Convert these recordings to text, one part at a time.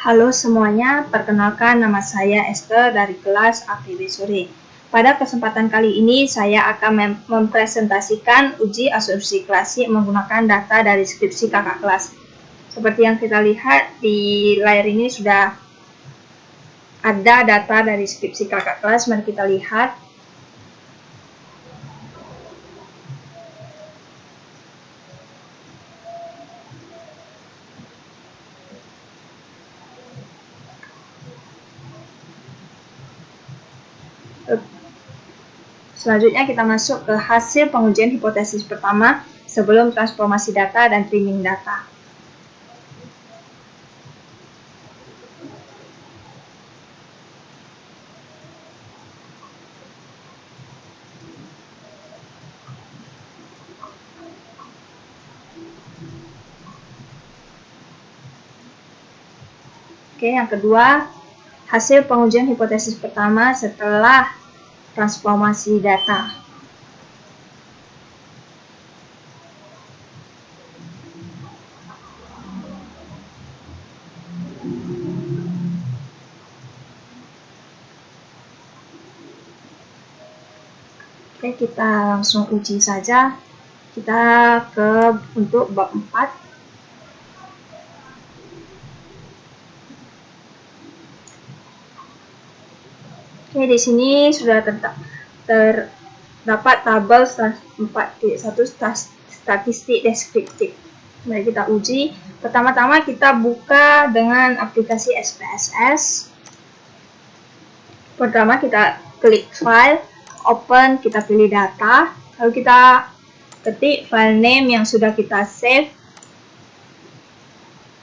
Halo semuanya, perkenalkan nama saya Esther dari kelas APB Sore. Pada kesempatan kali ini saya akan mempresentasikan uji asumsi klasik menggunakan data dari skripsi kakak kelas. Seperti yang kita lihat di layar ini sudah ada data dari skripsi kakak kelas, mari kita lihat. Selanjutnya kita masuk ke hasil pengujian hipotesis pertama sebelum transformasi data dan training data. Oke, yang kedua, hasil pengujian hipotesis pertama setelah transformasi data. Oke, kita langsung uji saja. Kita untuk bab 4. Oke, di sini sudah terdapat tabel 4.1 statistik deskriptif. Mari kita uji. Pertama-tama kita buka dengan aplikasi SPSS. Pertama kita klik file, open, kita pilih data, lalu kita ketik file name yang sudah kita save,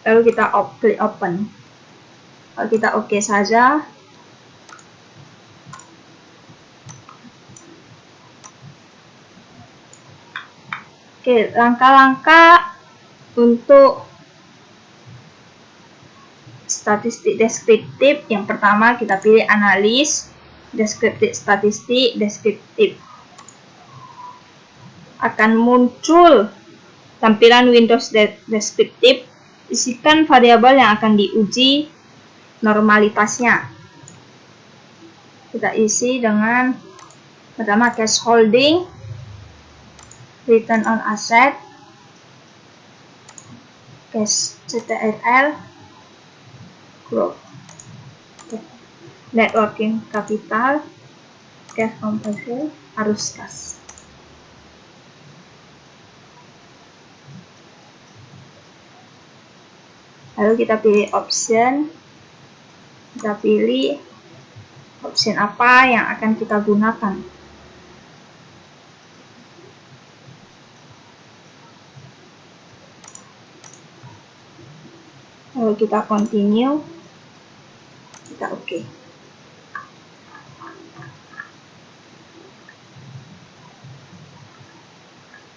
lalu kita klik open. Lalu kita OK saja. Oke, langkah-langkah untuk statistik deskriptif. Yang pertama kita pilih analis, deskriptif statistik, deskriptif. Akan muncul tampilan Windows deskriptif. Isikan variabel yang akan diuji normalitasnya. Kita isi dengan pertama cash holding, return on asset, cash CTRL, growth, net working capital, cash conversion, arus kas. Lalu kita pilih option, kita pilih option apa yang akan kita gunakan. Lalu kita continue, kita OK.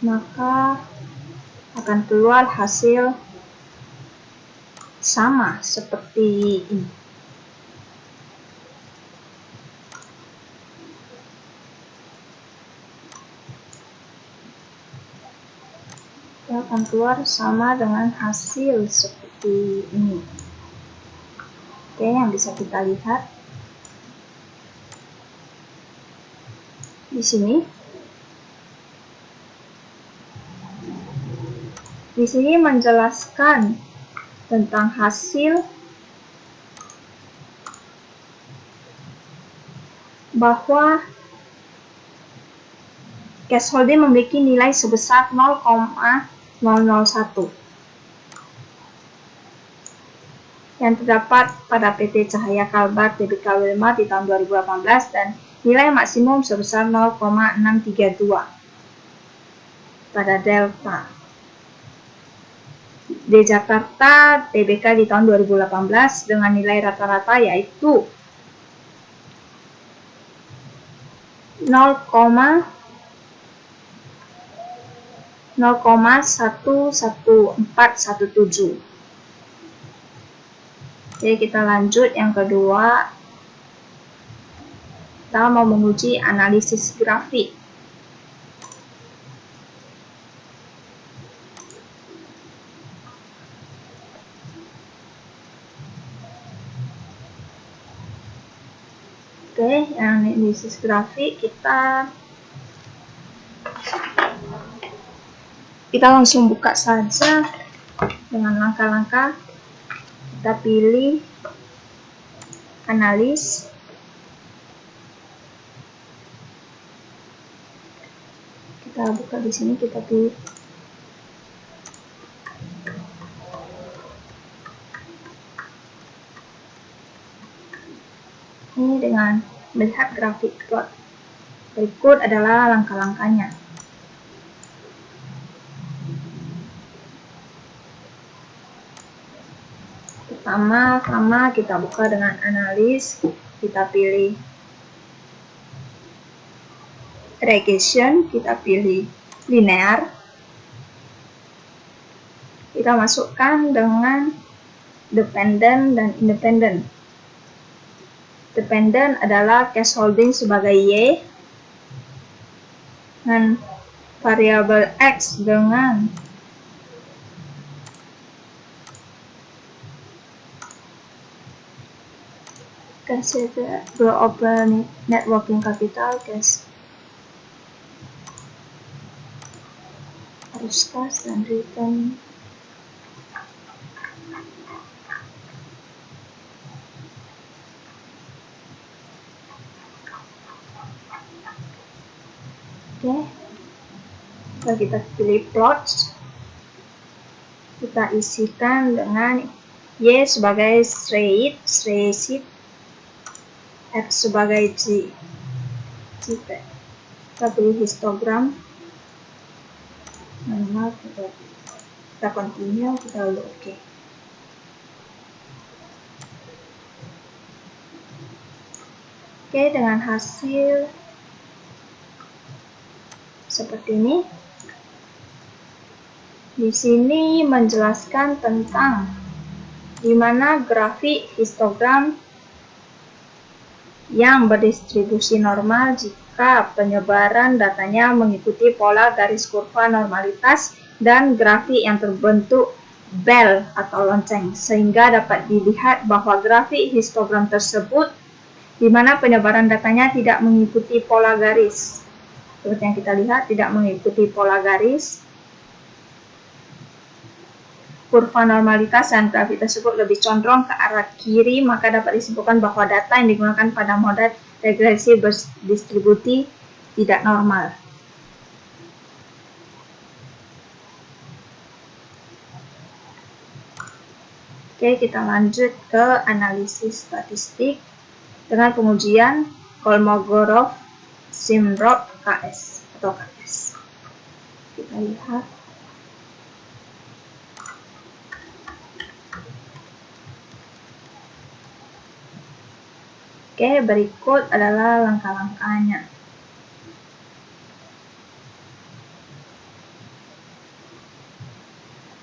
Maka akan keluar hasil sama seperti ini. Akan keluar sama dengan hasil seperti ini. Oke, yang bisa kita lihat di sini. Di sini menjelaskan tentang hasil bahwa cash holding memiliki nilai sebesar 0,001 yang terdapat pada PT Cahaya Kalbar Tbk Wilmar di tahun 2018 dan nilai maksimum sebesar 0,632 pada Delta di Jakarta Tbk di tahun 2018 dengan nilai rata-rata yaitu 0,11417. Jadi kita lanjut yang kedua. Kita mau menguji analisis grafik. Oke, yang analisis grafik kita langsung buka saja dengan langkah-langkah. Kita pilih analis, kita buka di sini, kita pilih ini dengan melihat grafik plot. Berikut adalah langkah-langkahnya. Pertama-tama kita buka dengan analis, kita pilih regression, kita pilih linear, kita masukkan dengan dependent dan independent. Dependent adalah case holding sebagai Y, dengan variabel X dengan case global networking capital case harus cast dan return. Oke, setelah kita pilih plot, kita isikan dengan Y sebagai straight, X sebagai G. Kita pilih histogram. Manual, kita continue, kita lalu oke. Oke, dengan hasil seperti ini. Di sini menjelaskan tentang di mana grafik histogram yang berdistribusi normal jika penyebaran datanya mengikuti pola garis kurva normalitas dan grafik yang terbentuk bell atau lonceng, sehingga dapat dilihat bahwa grafik histogram tersebut di mana penyebaran datanya tidak mengikuti pola garis. Seperti yang kita lihat, tidak mengikuti pola garis. Kurva normalitas dan grafik tersebut lebih condong ke arah kiri, maka dapat disimpulkan bahwa data yang digunakan pada model regresi berdistribusi tidak normal. Oke, kita lanjut ke analisis statistik dengan pengujian Kolmogorov-Simrov KS atau KS. Kita lihat. Oke, berikut adalah langkah-langkahnya.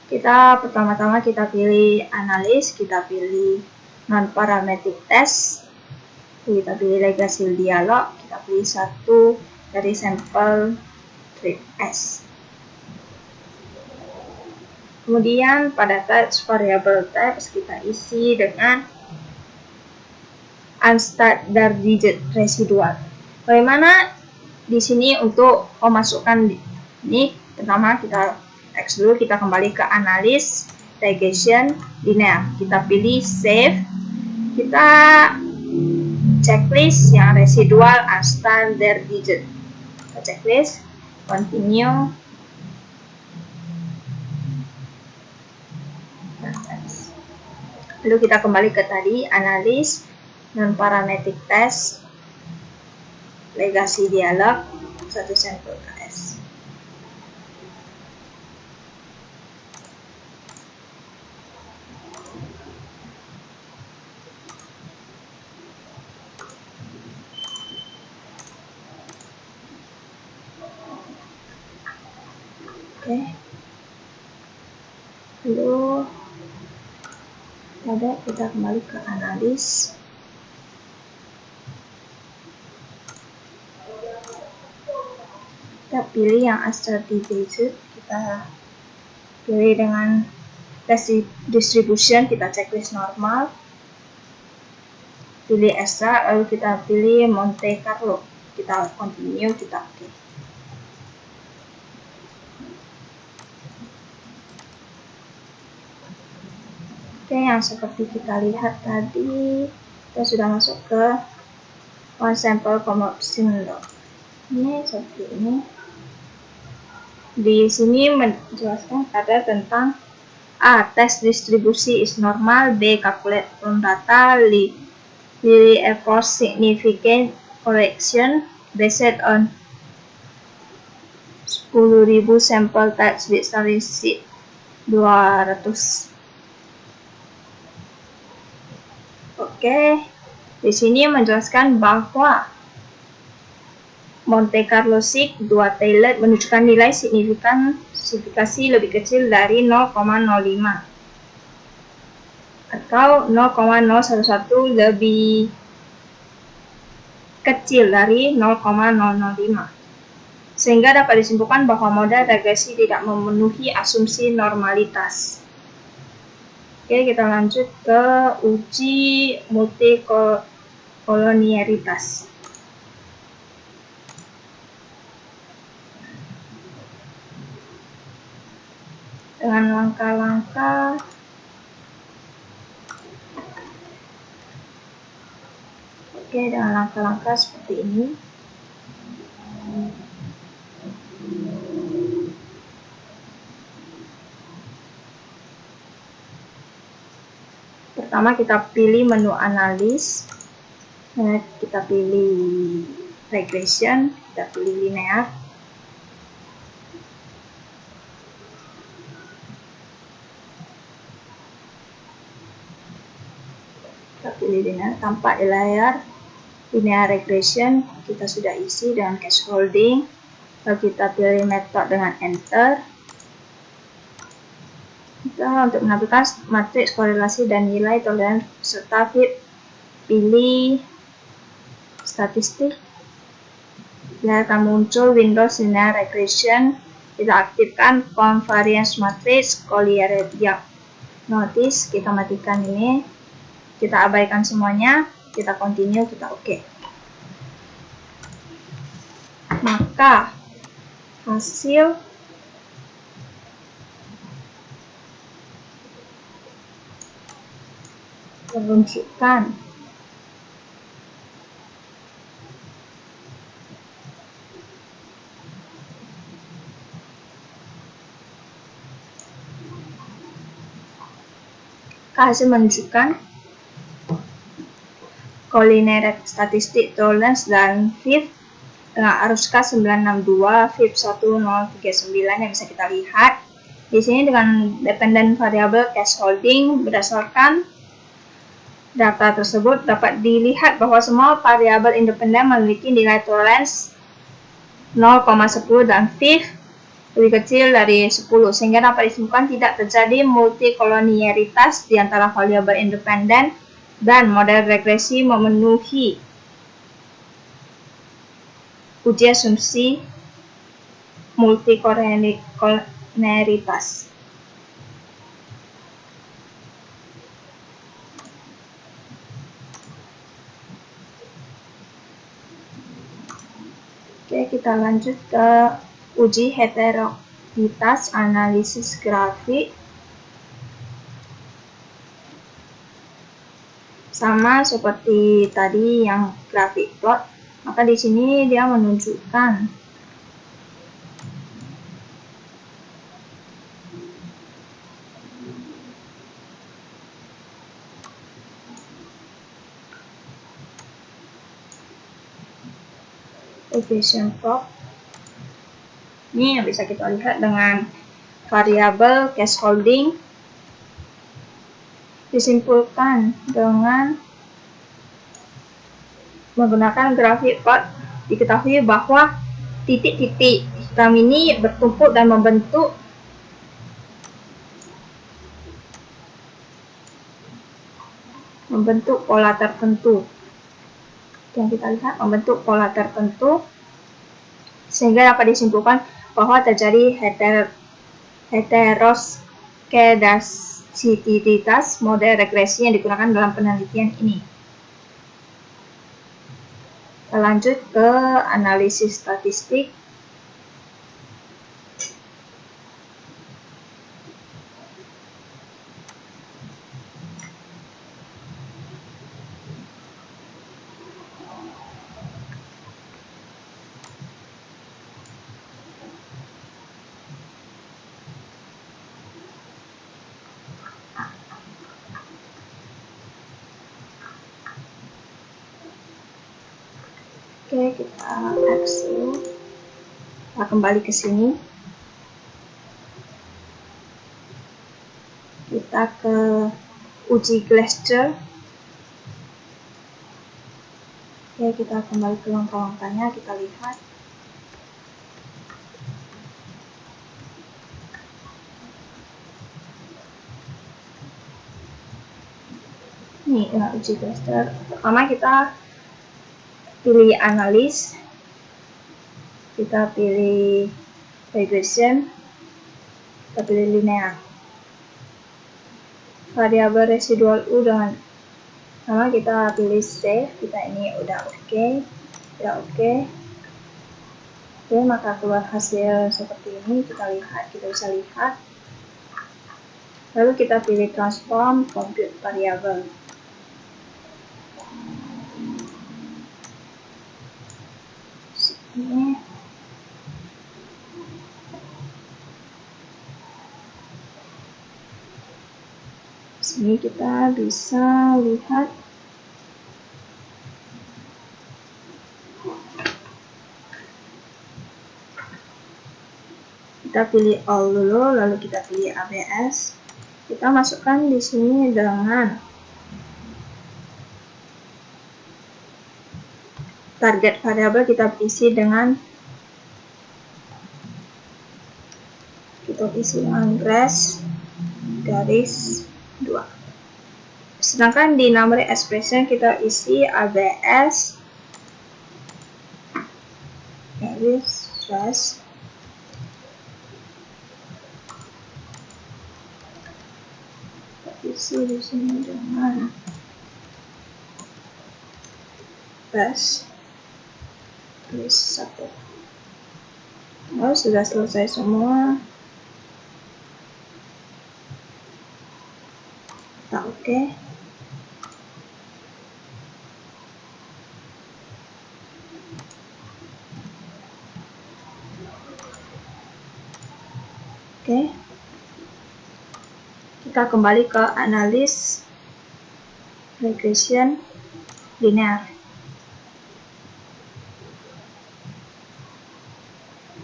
Pertama-tama kita pilih analis, kita pilih non-parametric test, kita pilih legacy dialog, kita pilih satu dari sampel trip S. Kemudian pada text variable text kita isi dengan unstandardized residual. Bagaimana di sini untuk memasukkan ini? Pertama kita X dulu, kita kembali ke analis, regression, linear. Kita pilih save, kita checklist yang residual unstandardized. Kita checklist, continue. Lalu kita kembali ke tadi analis, non-parametric test, legacy dialog, satu sampel KS. Oke. Lalu kita kembali ke analis. Kita pilih yang unstandardized, kita pilih dengan test distribution, kita checklist normal. pilih extra, lalu kita pilih Monte Carlo, kita continue, kita oke. Oke, yang seperti kita lihat tadi, kita sudah masuk ke one sample composition. Ini seperti ini. Di sini menjelaskan ada tentang A. Test distribusi is normal. B. Calculate from data. Really effort significant correction based on 10.000 sampel types with statistic 200. Oke, di sini menjelaskan bahwa Monte Carlo SIG 2 tailored menunjukkan nilai signifikasi lebih kecil dari 0,05 atau 0,011 lebih kecil dari 0,005, sehingga dapat disimpulkan bahwa model regresi tidak memenuhi asumsi normalitas. Oke, kita lanjut ke uji multikolonialitas. Dengan langkah-langkah seperti ini. Pertama kita pilih menu analis, kita pilih regression, kita pilih linear. Kita pilih linear, tampak di layar linear regression kita sudah isi dengan cache holding. Lalu kita pilih metode dengan enter. Kita untuk menampilkan matriks korelasi dan nilai toleransi serta fit, pilih statistik. Dia akan muncul Windows linear regression. Kita aktifkan covariance matrix Collier diagnosis. Kita matikan ini. Kita abaikan semuanya, kita continue, kita oke. Maka hasil menunjukkan Collier statistik tolerance dan FIP dengan arus K962 FIP 1039 yang bisa kita lihat di sini dengan dependent variable cache holding. Berdasarkan data tersebut dapat dilihat bahwa semua variabel independen memiliki nilai tolerance 0,10 dan FIP lebih kecil dari 10, sehingga dapat disimpulkan tidak terjadi multikolonialitas di antara variabel independen dan model regresi memenuhi uji asumsi multikolonialitas. Oke, kita lanjut ke uji heterogenitas analisis grafik. Sama seperti tadi yang grafik plot, maka di sini dia menunjukkan regression plot. Ini yang bisa kita lihat dengan variabel cache holding disimpulkan dengan menggunakan grafik plot. Diketahui bahwa titik-titik hitam ini bertumpuk dan membentuk pola tertentu. Yang kita lihat membentuk pola tertentu, sehingga dapat disimpulkan bahwa terjadi heteroskedasititas model regresi yang digunakan dalam penelitian ini. Kita lanjut ke analisis statistik. Oke, kita exit. Kita kembali ke sini. Kita ke uji Glaser. Oke, kita kembali ke langkah-langkahnya, kita lihat. Ini uji Glaser. Pertama kita pilih analis, kita pilih regression, kita pilih linear. Variabel residual U dengan sama kita pilih save. Kita ini udah oke, udah oke. Oke, maka keluar hasil seperti ini. Kita bisa lihat. Lalu kita pilih transform compute variable. Ini sini kita bisa lihat kita pilih all dulu, lalu kita pilih ABS. Kita masukkan di sini dengan target variabel, kita isi dengan res garis 2. Sedangkan di number expression kita isi ABS garis res isi di sini dengan res garis 1. Oh, sudah selesai semua. Kita oke. Oke. Kita kembali ke analis regression linear.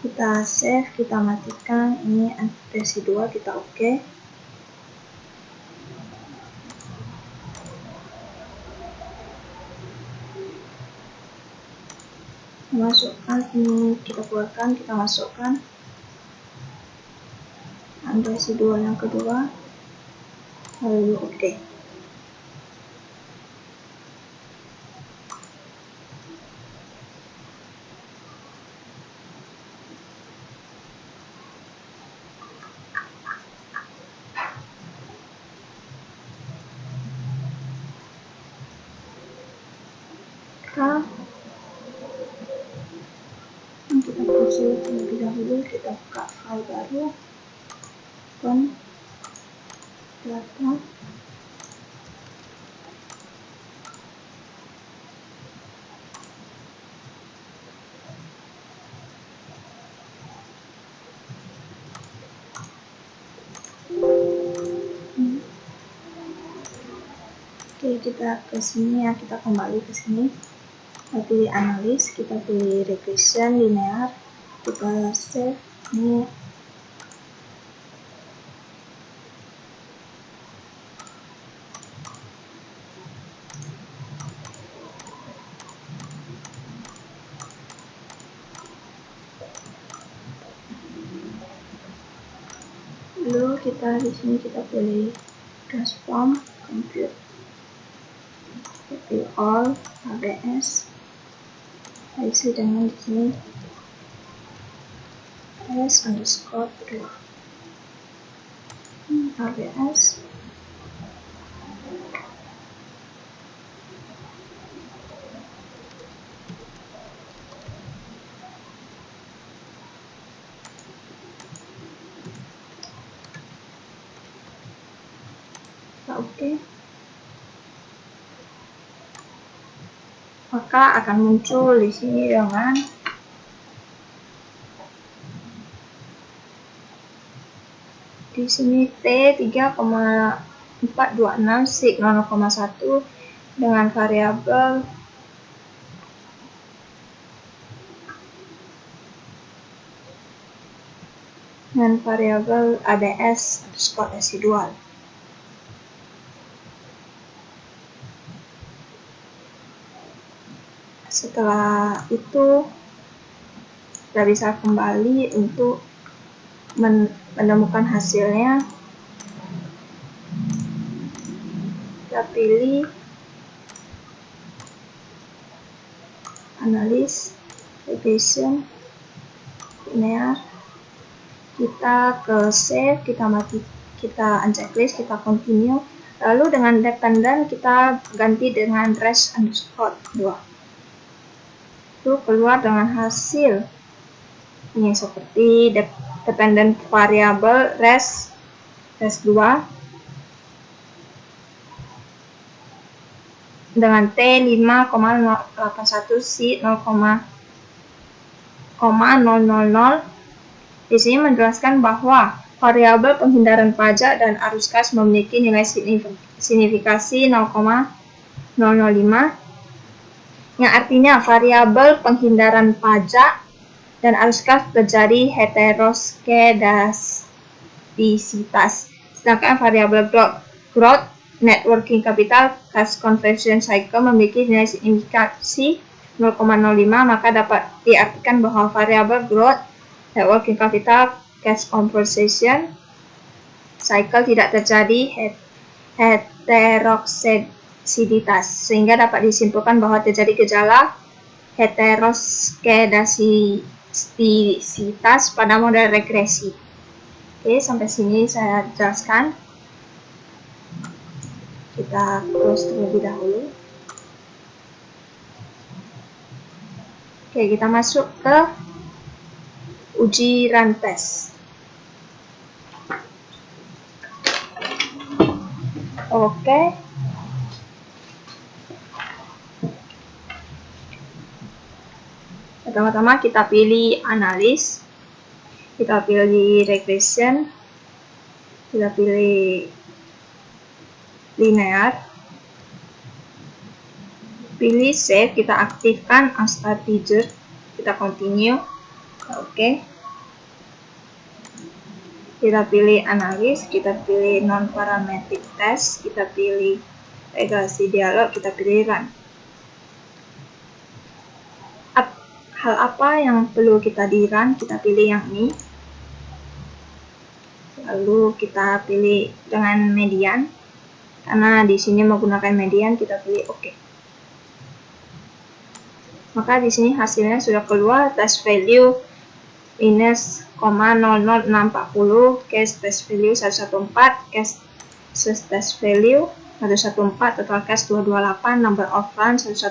Kita save, kita matikan. Ini versi 2, kita oke. Masukkan ini, kita keluarkan, kita masukkan versi 2 yang kedua, lalu oke. Kita proses terlebih dahulu, kita buka file baru, open data. Oke, kita ke sini ya, kita kembali ke sini. Kita pilih analis, kita pilih regression linear, kita save ini. Lalu kita di sini kita pilih transform compute, kita pilih all ABS, isi dengan di sini s_2 ABS. Oke. Maka akan muncul di sini dengan di sini T 3,426 sig 0,1 dengan variabel ADS underscore residual. Setelah itu kita bisa kembali untuk menemukan hasilnya. Kita pilih analis, regression, linear. Kita ke save, kita unchecklist, kita continue. Lalu dengan dependent kita ganti dengan res underscore 2. Itu keluar dengan hasil ini seperti dependent variable res 2 dengan T 5,081 C 0,000. Di sini menjelaskan bahwa variabel penghindaran pajak dan arus kas memiliki nilai signifikasi 0,005, yang artinya variabel penghindaran pajak dan arus kas terjadi heteroskedastisitas, sedangkan variabel growth, net working capital, cash conversion cycle memiliki nilai signifikasi 0,05, maka dapat diartikan bahwa variabel growth, net working capital, cash conversion cycle tidak terjadi heteroskedasitas, sehingga dapat disimpulkan bahwa terjadi gejala heteroskedastisitas pada model regresi. Oke, sampai sini saya jelaskan. Kita close terlebih dahulu. Oke, kita masuk ke uji run test. Oke. Pertama-tama kita pilih analis, kita pilih regression, kita pilih linear, pilih save, kita aktifkan as a teacher, kita continue. Oke. Kita pilih analis, kita pilih non-parametric test, kita pilih regresi dialog, kita pilih run. Hal apa yang perlu kita di run, kita pilih yang ini. Lalu kita pilih dengan median, karena di sini menggunakan median, kita pilih OK. Maka di sini hasilnya sudah keluar, test value minus 00640, cash test value 114, cash test value 114, total cash 228, number of run 115,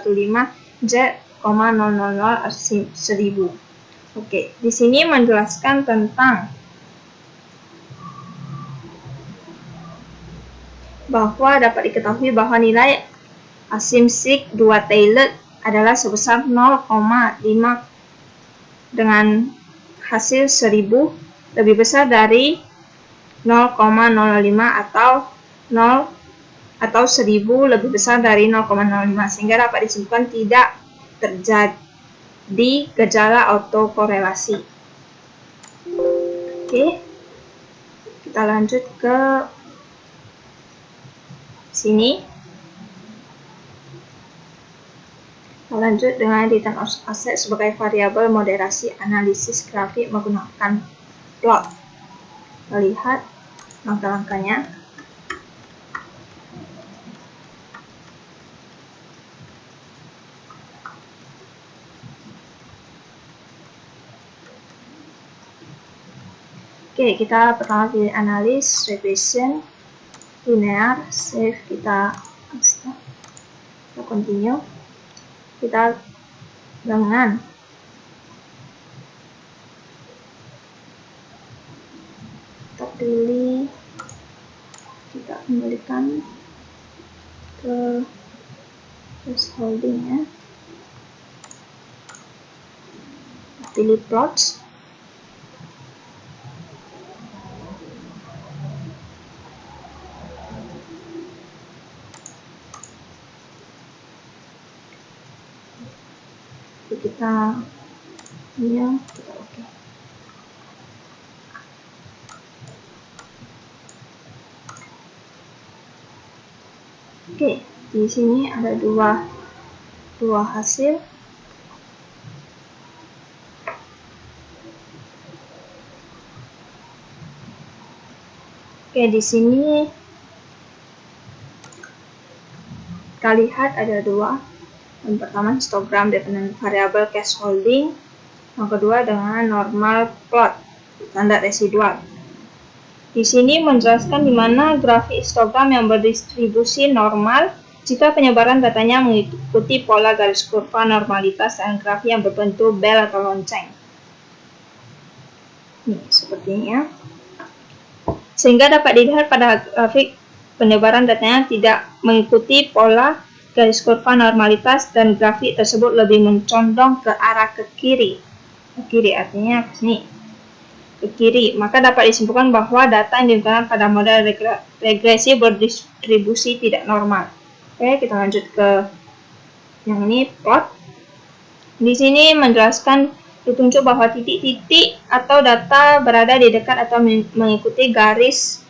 Z 000 1000. Oke, di sini menjelaskan tentang bahwa dapat diketahui bahwa nilai asimsik 2 tailored adalah sebesar 0,5 dengan hasil 1000 lebih besar dari 0,05 atau 1000 lebih besar dari 0,05, sehingga dapat disimpulkan tidak terjadi gejala autokorelasi. Oke, kita lanjut ke sini. Kita lanjut dengan return of asset sebagai variabel moderasi analisis grafik menggunakan plot. Kita lihat langkah-langkahnya. Oke, kita pertama pilih analis, regression, linear, save, kita continue. Kita dengan kita pilih, kita kembali kembalikan ke holding ya. Pilih plots. Kita ya, kita oke. Oke, di sini ada dua hasil. Oke, di sini kita lihat ada dua. Yang pertama histogram dengan variabel cash holding, yang kedua dengan normal plot standar residual. Di sini menjelaskan di mana grafik histogram yang berdistribusi normal jika penyebaran datanya mengikuti pola garis kurva normalitas dan grafik yang berbentuk bel atau lonceng. Ini sepertinya. Sehingga dapat dilihat pada grafik penyebaran datanya tidak mengikuti pola garis kurva normalitas dan grafik tersebut lebih mencondong ke arah ke kiri. Ke kiri artinya ke sini. Ke kiri, maka dapat disimpulkan bahwa data yang digunakan pada model regresi berdistribusi tidak normal. Oke, kita lanjut ke yang ini, plot. Di sini menjelaskan ditunjuk bahwa titik-titik atau data berada di dekat atau mengikuti garis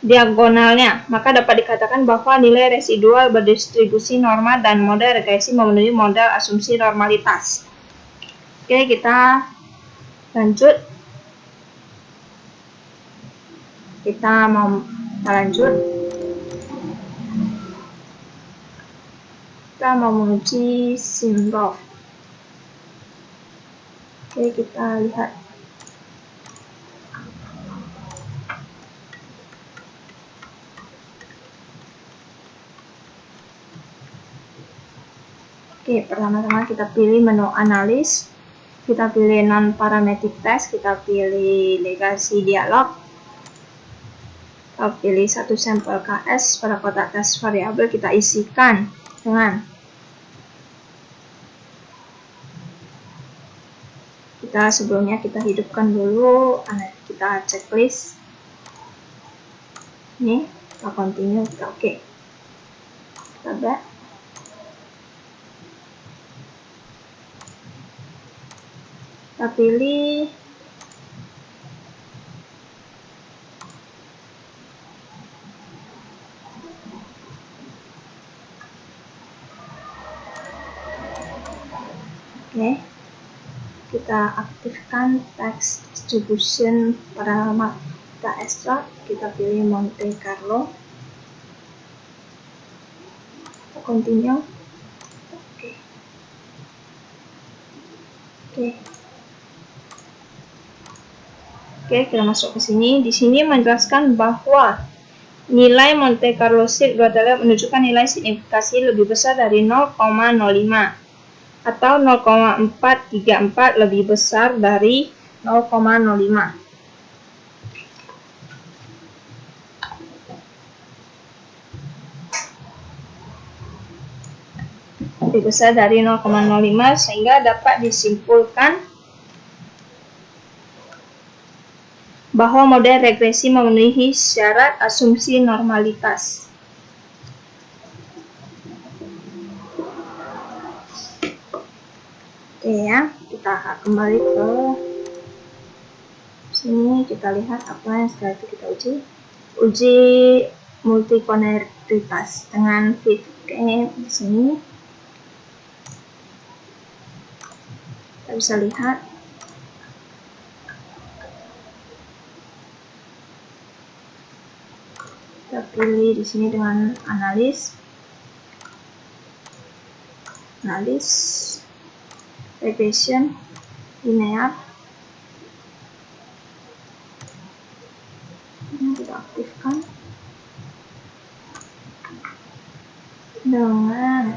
diagonalnya, maka dapat dikatakan bahwa nilai residual berdistribusi normal dan model regresi memenuhi model asumsi normalitas. Oke, kita lanjut. Kita lanjut. Kita mau menguji Simrof. Oke, kita lihat. Oke, pertama-tama kita pilih menu analis, kita pilih non-parametric test, kita pilih legasi dialog, kita pilih satu sampel KS pada kotak tes variabel, kita isikan dengan sebelumnya kita hidupkan dulu, kita checklist, ini kita continue, kita oke, kita back. Kita pilih oke, kita aktifkan text distribution pada nama kita extract, kita pilih Monte Carlo, kita continue, oke, kita masuk ke sini. Di sini menjelaskan bahwa nilai Monte Carlo Sheet menunjukkan nilai signifikasi lebih besar dari 0,05 atau 0,434 lebih besar dari 0,05. Lebih besar dari 0,05 sehingga dapat disimpulkan bahwa model regresi memenuhi syarat asumsi normalitas. Oke ya, kita kembali ke sini, kita lihat apa yang setelah itu kita uji multikonektivitas dengan VK di sini. Kita bisa lihat kita pilih di sini dengan analis regression linear, ini kita aktifkan dengan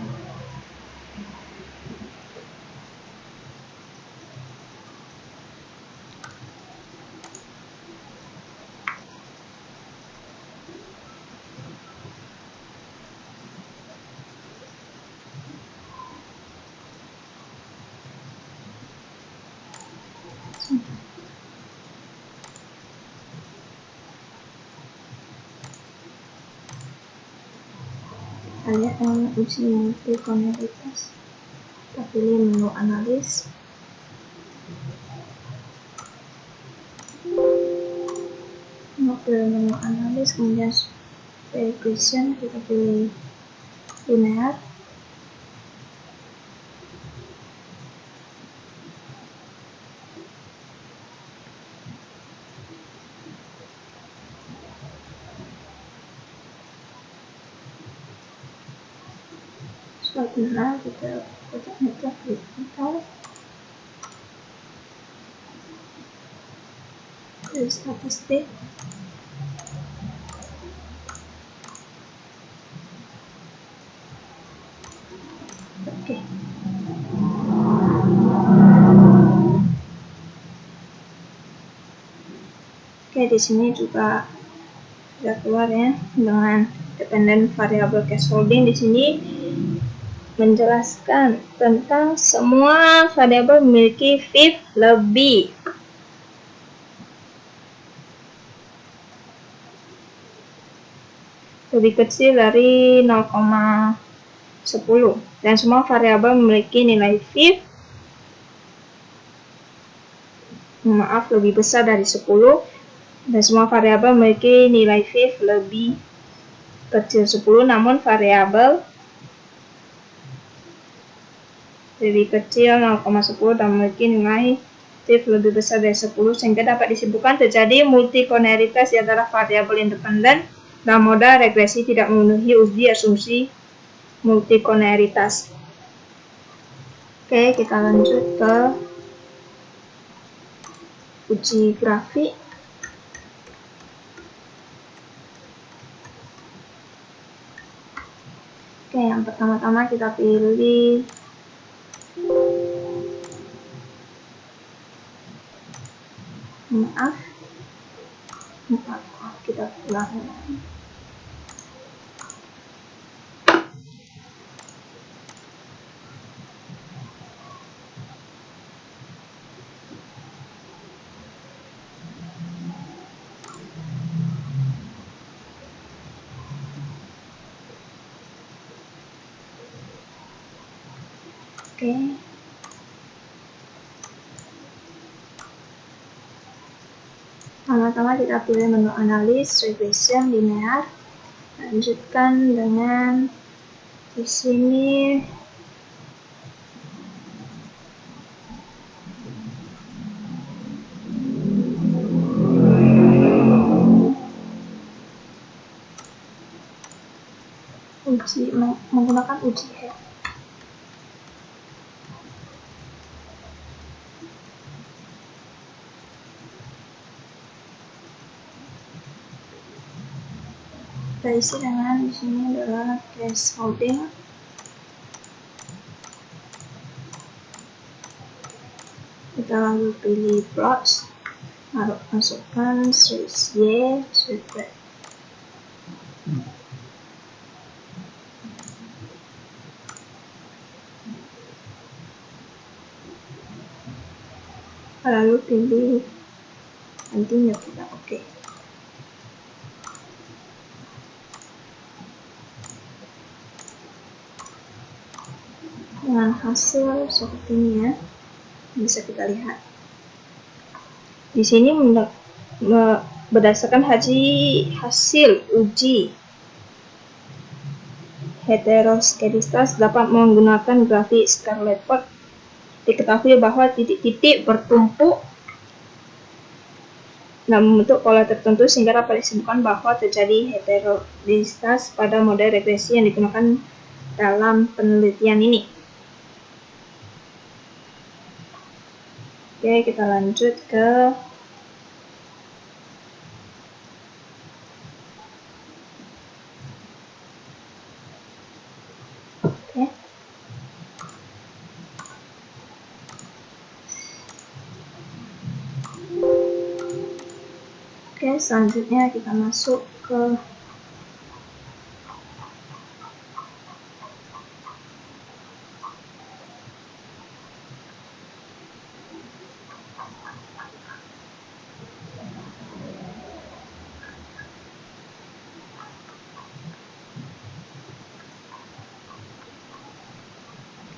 kita lihat dengan uji multikonektivitas. Kita pilih menu analis. Pilih menu analis, kemudian equation, kita pilih linear. Selanjutnya kita kotak meter klik enter. Pilih statistik. Oke. Oke, di sini juga sudah keluar ya dengan dependent variable case holding. Di sini menjelaskan tentang semua variabel memiliki fifth lebih. Lebih kecil dari 0,10 dan semua variabel memiliki nilai fifth lebih besar dari 10 dan semua variabel memiliki nilai fifth lebih kecil 10, namun variabel lebih kecil 0,10 dan memiliki nilai fifth lebih besar dari 10 sehingga dapat disimpulkan terjadi multikonektivitas di antara variabel independen dan modal regresi tidak memenuhi uji asumsi multikonektivitas. Oke, kita lanjut ke uji grafik. Oke, yang pertama-tama kita pilih maaf, kita ulang. Oke. Pertama-tama kita pilih menu analis, regression, linear. Lanjutkan dengan di sini menggunakan uji head. Kita isi dengan di sini adalah case holding. Kita lalu pilih plots, masukkan switch Y, switch Z. Lalu pilih continue, kita oke. Dengan hasil seperti ini ya, bisa kita lihat. Di sini berdasarkan hasil uji heteroskedistas dapat menggunakan grafik Scarlett-Pott. Diketahui bahwa titik-titik bertumpuk dan membentuk pola tertentu sehingga dapat disimpulkan bahwa terjadi heterogestas pada model regresi yang digunakan dalam penelitian ini. Oke, kita lanjut ke Oke, selanjutnya kita masuk ke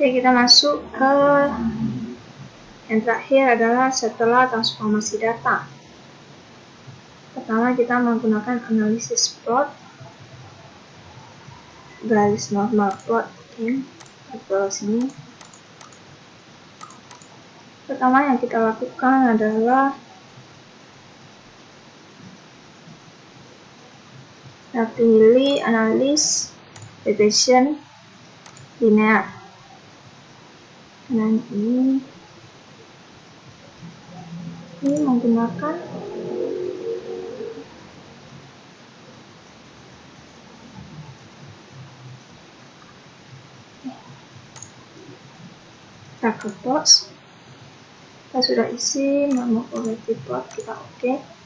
Oke, kita masuk ke yang terakhir adalah setelah transformasi data. Pertama, kita menggunakan analisis plot, garis normal plot atau sini. Pertama yang kita lakukan adalah kita pilih analis regression linear. Dan ini menggunakan target plots. Kita sudah isi nama probability plot, kita oke.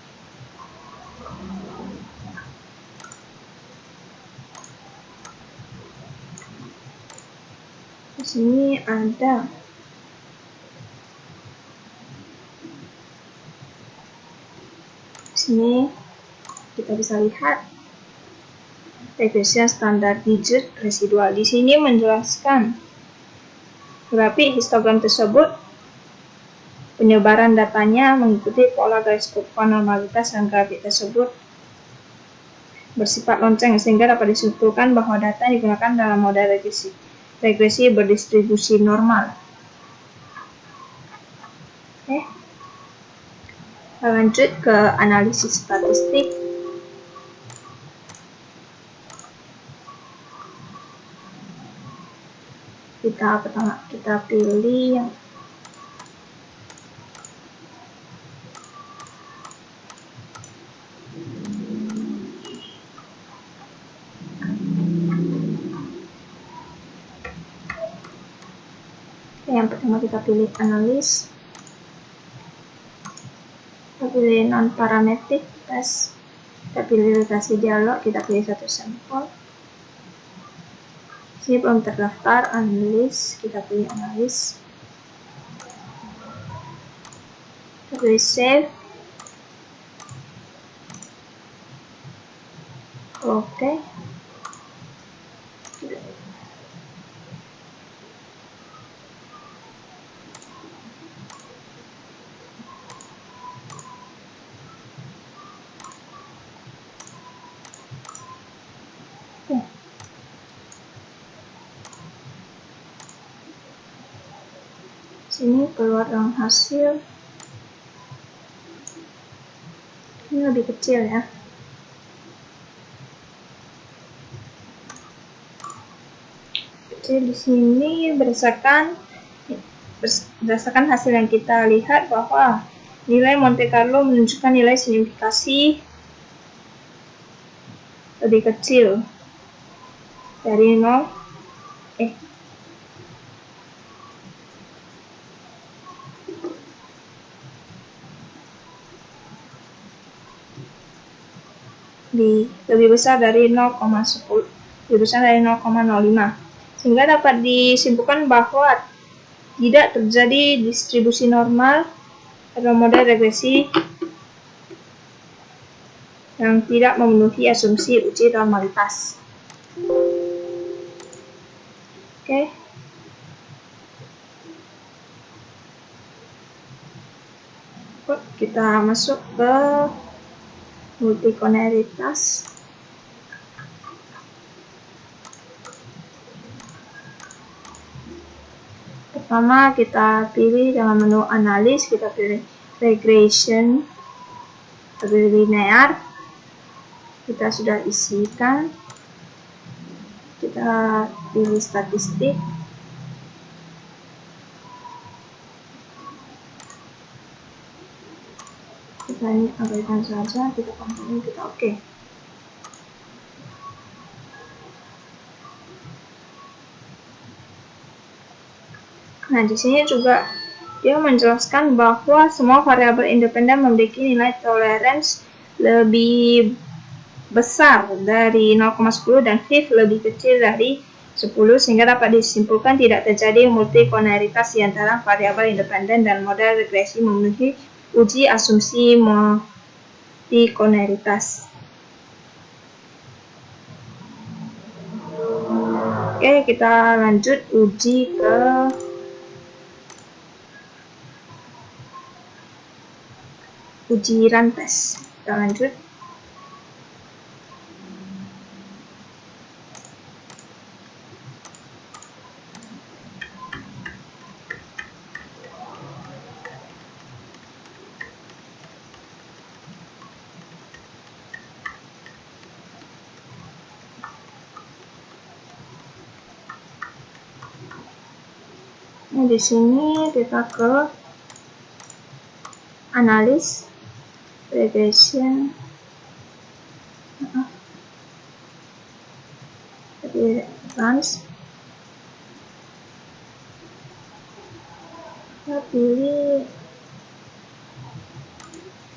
Di sini ada sini kita bisa lihat regression standar digit residual. Di sini menjelaskan grafik histogram tersebut, penyebaran datanya mengikuti pola garis kurva normalitas dan grafik tersebut bersifat lonceng sehingga dapat disimpulkan bahwa data yang digunakan dalam model regresi berdistribusi normal. Oke. Kita lanjut ke analisis statistik. Kita pilih yang pertama kita pilih analis, kita pilih non parametric test, kita pilih regresi dialog, kita pilih satu sampel. Ini belum terdaftar analis, kita pilih analis, kita pilih save, oke. Sini keluar dalam hasil, ini lebih kecil ya. Di sini berdasarkan hasil yang kita lihat bahwa nilai Monte Carlo menunjukkan nilai signifikasi lebih kecil dari 0. Lebih besar dari 0,10, lebih besar dari 0,05, sehingga dapat disimpulkan bahwa tidak terjadi distribusi normal pada model regresi yang tidak memenuhi asumsi uji normalitas. Oke. Kita masuk ke multikoneritas. Pertama kita pilih dalam menu analis, kita pilih regression, kita pilih linear, kita sudah isikan, kita pilih statistik, kita ini abaikan saja, kita komponen, kita oke. Nah, di sini juga dia menjelaskan bahwa semua variabel independen memiliki nilai tolerance lebih besar dari 0,10 dan F lebih kecil dari 10, sehingga dapat disimpulkan tidak terjadi multikoneritas di antara variabel independen dan model regresi memenuhi uji asumsi multikoneritas. Oke, kita lanjut uji ke uji run test. Kita lanjut. Nah, di sini kita ke analis regression, advance, kita pilih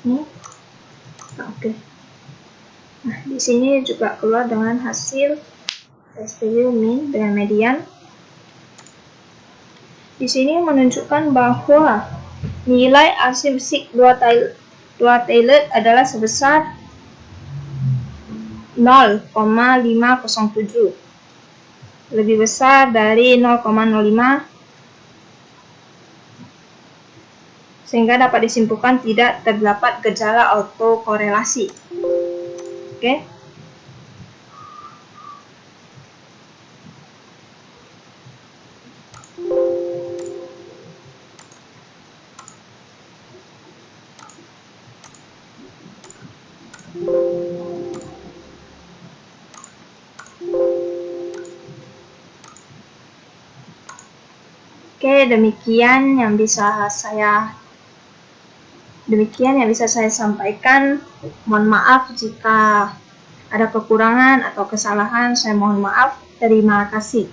ini. Oke. Nah, di sini juga keluar dengan hasil STW min dengan median. Di sini menunjukkan bahwa nilai asumsi dua Taylor adalah sebesar 0,507, lebih besar dari 0,05, sehingga dapat disimpulkan tidak terdapat gejala autokorelasi. Oke. Oke, demikian yang bisa saya sampaikan. Mohon maaf jika ada kekurangan atau kesalahan, saya mohon maaf. Terima kasih.